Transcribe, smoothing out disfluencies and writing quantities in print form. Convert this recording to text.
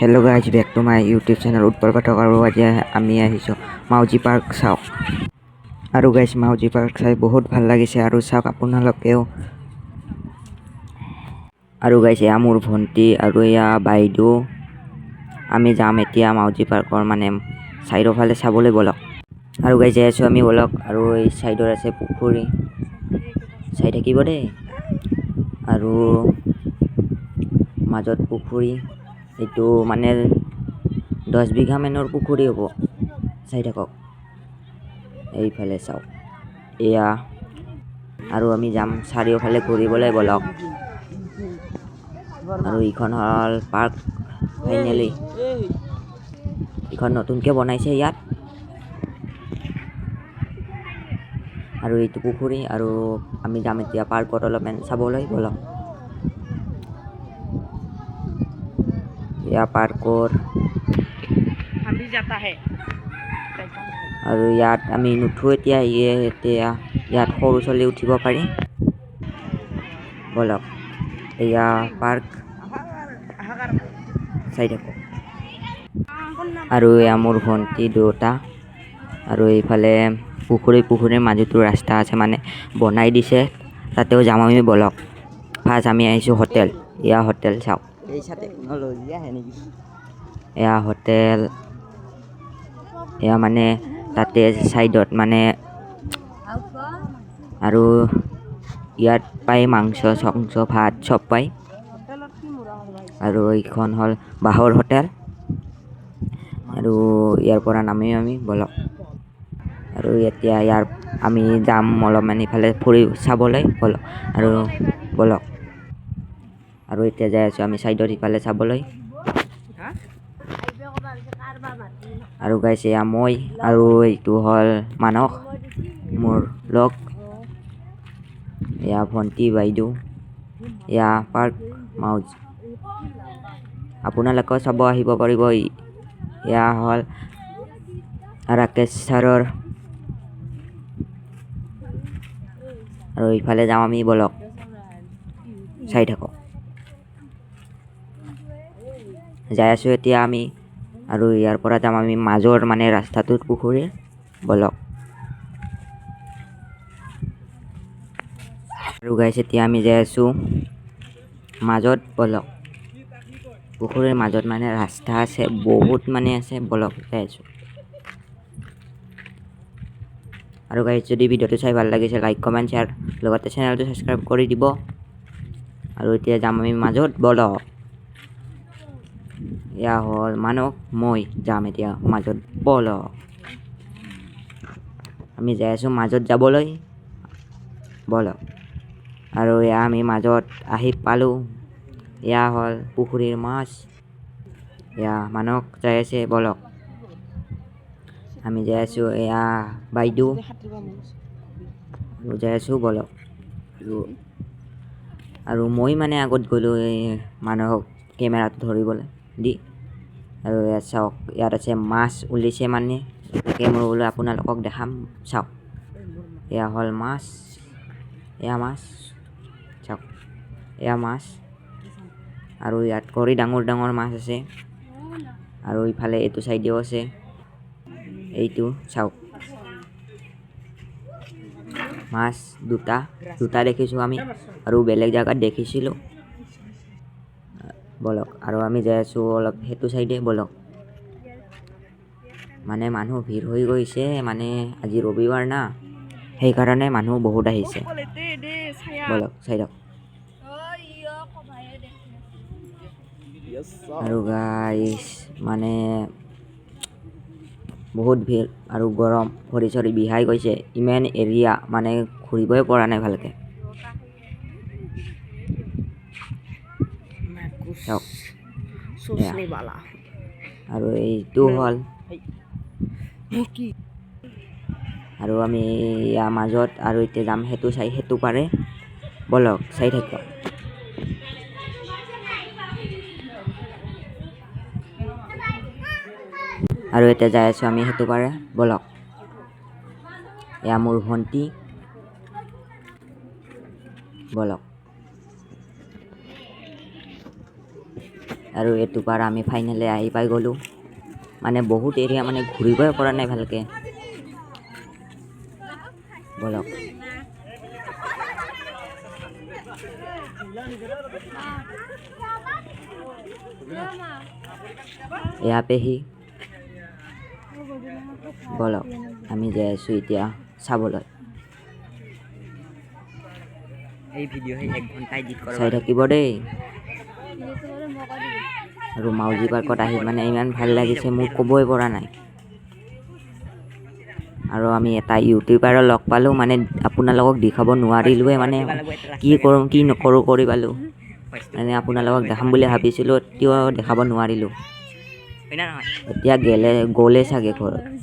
Hello' guys, back to my YouTube channel Utpal Pathak. আৰু আজি আমি আহিছোঁ মাউজি পাৰ্ক চাওক। আৰু গাইজ, মাউজি পাৰ্ক চাই বহুত ভাল লাগিছে, আৰু চাওক আপোনালোকেও। আৰু গাইজ, এয়া মোৰ ভণ্টি আৰু এয়া বাইদেউ। আমি যাম এতিয়া মাউজি পাৰ্কৰ চাইডৰ ফালে চাবলৈ, বলক। আৰু গাইজ, যাই আছোঁ আমি, বলক। আৰু এই চাইডত আছে পুখুৰী, চাই থাকিব দেই। আৰু মাজত পুখুৰী, এইটো 10 বিঘা মানৰ পুখুৰী হ'ব, চাই থাকক। এইফালে চাওক, এয়া। আৰু আমি যাম চাৰিওফালে ঘূৰিবলৈ, বলক। আৰু এইখন হ'ল পাৰ্ক, ফাইনেলি এইখন নতুনকৈ বনাইছে ইয়াত। আৰু এইটো পুখুৰী, আৰু আমি যাম এতিয়া পাৰ্কত অলপমান চাবলৈ, বলক। এয়া পাৰ্কৰ, আৰু ইয়াত আমি নুঠো এতিয়া। ইয়াত সৰু ছোৱালী উঠিব পাৰি, বলক। এয়া পাৰ্ক, চাই থাকক। আৰু এয়া মোৰ ভণ্টি দুটা। আৰু এইফালে পুখুৰীৰ মাজতো ৰাস্তা আছে, বনাই দিছে, তাতেও যাম আমি, বলক। ফাৰ্ষ্ট আমি আহিছোঁ হোটেল, এয়া হোটেল চাওক। এয়া হোটেল, এয়া তাতে চাইডত আৰু ইয়াত পায় মাংস চাংস ভাত চব পায়। আৰু এইখন হ'ল বাঁহৰ হোটেল। আৰু ইয়াৰ পৰা নামি আমি, বলক। আৰু এতিয়া আমি যাম অলপমান ইফালে ফুৰি চাবলৈ, বলক। আৰু বলক, আৰু এতিয়া যাই আছোঁ আমি চাইডত ইফালে চাবলৈ। আৰু গাইজ, এয়া মই, আৰু এইটো হ'ল মানস, মোৰ লগ। এয়া ভণ্টি বাইদেউ, এয়া পাৰ্ক মাউজ। আপোনালোকেও চাব আহিব পাৰিব। এয়া হ'ল ৰাকেশ ছাৰৰ। আৰু ইফালে যাওঁ আমি, বলক। চাই থাকক, যাই আছোঁ এতিয়া আমি। আৰু ইয়াৰ পৰা যাম আমি মাজৰ ৰাস্তাটোত পুখুৰীৰ, বলক। আৰু গাইজ, এতিয়া আমি যাই আছোঁ মাজত, বলক। পুখুৰীৰ মাজত ৰাস্তা আছে, বহুত আছে, বলক, যাই আছোঁ। আৰু গাইজ, যদি ভিডিঅ'টো চাই ভাল লাগিছে, লাইক কমেণ্ট শ্বেয়াৰ, লগতে চেনেলটো ছাবস্ক্ৰাইব কৰি দিব। আৰু এতিয়া যাম আমি মাজত, বলক। এয়া হ'ল মানস, মই যাম এতিয়া মাজত, বলক। আমি যাই আছোঁ মাজত যাবলৈ, বলক। আৰু এয়া আমি মাজত আহি পালোঁ। এয়া হ'ল পুখুৰীৰ মাছ, এয়া মানস যাই আছে, বলক। আমি যাই আছোঁ, এয়া বাইদেউ, যাই আছোঁ, বলক। আৰু মই আগত গ'লোঁ এই মানুহক কেমেৰাটো ধৰিবলৈ দি। আৰু ইয়াত চাওক, ইয়াত আছে মাছ উলিয়াইছে, তাকে মই বোলো আপোনালোকক দেখাম, চাওক। এয়া হ'ল মাছ, এয়া মাছ, চাওক, এয়া মাছ। আৰু ইয়াত কৰি ডাঙৰ ডাঙৰ মাছ আছে। আৰু ইফালে এইটো চাইডেও আছে, এইটো চাওক, মাছ দুটা দেখিছোঁ আমি, আৰু বেলেগ জেগাত দেখিছিলোঁ, বলক। আৰু আমি যাই আছোঁ অলপ সেইটো চাইডে, বলক। মানুহ ভিৰ হৈ গৈছে, আজি ৰবিবাৰ না, সেইকাৰণে মানুহ বহুত আহিছে, বলক, চাই থাকক। আৰু গাইজ, বহুত ভিৰ আৰু গৰম, ভৰি চৰি বিষাই গৈছে, ইমান এৰিয়া ঘূৰিবই পৰা নাই ভালকৈ, চাওক। আৰু এইটো হ'ল, আৰু আমি ইয়াৰ মাজত, আৰু এতিয়া যাম সেইটো পাৰে, বলক, চাই থাকক। আৰু এতিয়া যাই আছোঁ আমি সেইটো পাৰে, বলক। এয়া মোৰ ভণ্টি, বলক। আৰু এইটো পাৰ আমি ফাইনেলি আহি পাই গ'লোঁ মানে বহুত এৰিয়া মানে ঘূৰিবই পৰা নাই ভালকৈ বলক यहाँ पे ही বলক আমি যাই আছোঁ এতিয়া চাবলৈ এই ভিডিঅ' সেই 1 ঘণ্টা এডিট কৰিব চাই থাকিব দেই আৰু মাউজি পাৰ্কত আহি মানে ইমান ভাল লাগিছে মোক ক'বই পৰা নাই আৰু আমি এটা ইউটিউবাৰক লগ পালোঁ মানে আপোনালোকক দেখাব নোৱাৰিলোৱে মানে কি কৰোঁ কি নকৰোঁ কৰি পালোঁ মানে আপোনালোকক দেখাম বুলি ভাবিছিলোঁ তেও দেখাব নোৱাৰিলোঁ হয় না নহয় এতিয়া গ'লে চাগে ঘৰত